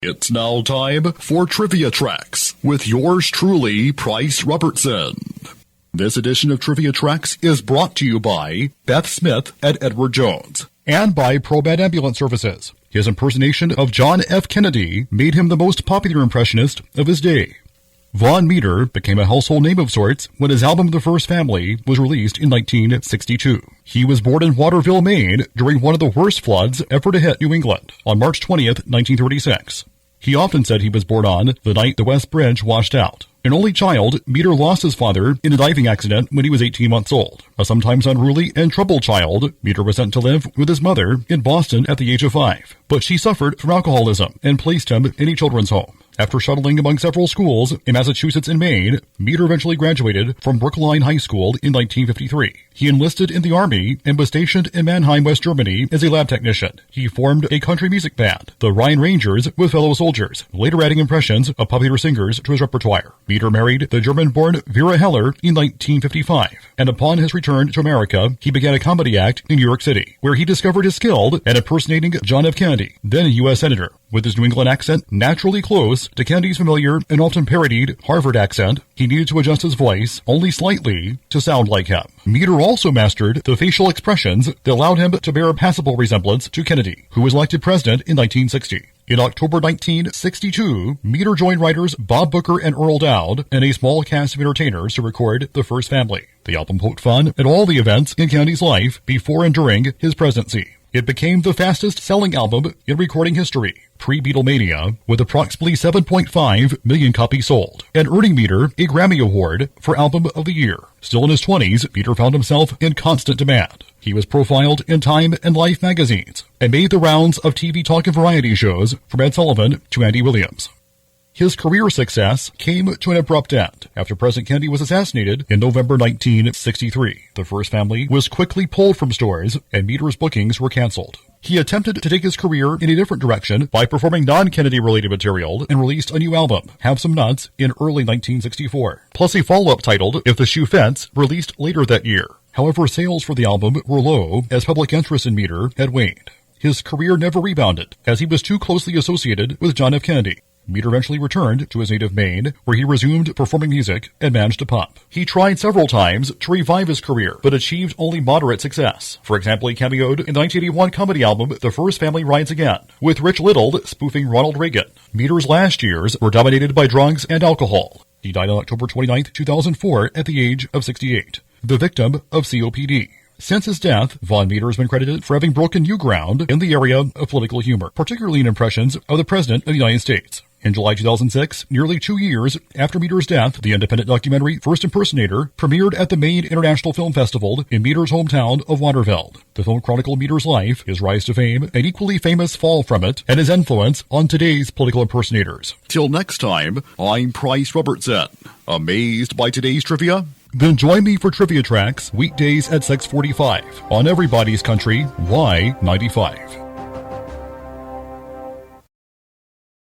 It's now time for Trivia Tracks with yours truly, Price Robertson. This edition of Trivia Tracks is brought to you by Beth Smith at Edward Jones and by ProMed Ambulance Services. His impersonation of John F. Kennedy made him the most popular impressionist of his day. Vaughn Meader became a household name of sorts when his album The First Family was released in 1962. He was born in Waterville, Maine during one of the worst floods ever to hit New England on March 20th, 1936. He often said he was born on the night the West Bridge washed out. An only child, Meader lost his father in a diving accident when he was 18 months old. A sometimes unruly and troubled child, Meader was sent to live with his mother in Boston at the age of 5. But she suffered from alcoholism and placed him in a children's home. After shuttling among several schools in Massachusetts and Maine, Meader eventually graduated from Brookline High School in 1953. He enlisted in the Army and was stationed in Mannheim, West Germany as a lab technician. He formed a country music band, the Rhine Rangers, with fellow soldiers, later adding impressions of popular singers to his repertoire. Meader married the German-born Vera Heller in 1955, and upon his return to America, he began a comedy act in New York City, where he discovered his skill at impersonating John F. Kennedy, then a U.S. Senator. With his New England accent naturally close to Kennedy's familiar and often parodied Harvard accent, he needed to adjust his voice only slightly to sound like him. Meader also mastered the facial expressions that allowed him to bear a passable resemblance to Kennedy, who was elected president in 1960. In October 1962, Meader joined writers Bob Booker and Earl Dowd and a small cast of entertainers to record The First Family. The album poked fun at all the events in Kennedy's life before and during his presidency. It became the fastest-selling album in recording history, pre-Beatlemania, with approximately 7.5 million copies sold, and earning Meader a Grammy Award for Album of the Year. Still in his 20s, Meader found himself in constant demand. He was profiled in Time and Life magazines, and made the rounds of TV talk and variety shows from Ed Sullivan to Andy Williams. His career success came to an abrupt end after President Kennedy was assassinated in November 1963. The First Family was quickly pulled from stores, and Meader's bookings were canceled. He attempted to take his career in a different direction by performing non-Kennedy related material and released a new album, Have Some Nuts, in early 1964, plus a follow-up titled If the Shoe Fits, released later that year. However, sales for the album were low as public interest in Meader had waned. His career never rebounded, as he was too closely associated with John F. Kennedy. Meader eventually returned to his native Maine, where he resumed performing music and managed to pop. He tried several times to revive his career, but achieved only moderate success. For example, he cameoed in the 1981 comedy album The First Family Rides Again, with Rich Little spoofing Ronald Reagan. Meader's last years were dominated by drugs and alcohol. He died on October 29, 2004, at the age of 68, the victim of COPD. Since his death, Vaughn Meader has been credited for having broken new ground in the area of political humor, particularly in impressions of the President of the United States. In July 2006, nearly 2 years after Meader's death, the independent documentary First Impersonator premiered at the Maine International Film Festival in Meader's hometown of Waterville. The film chronicled Meader's life, his rise to fame, an equally famous fall from it, and his influence on today's political impersonators. Till next time, I'm Price Robertson. Amazed by today's trivia? Then join me for Trivia Tracks weekdays at 6:45 on Everybody's Country Y95.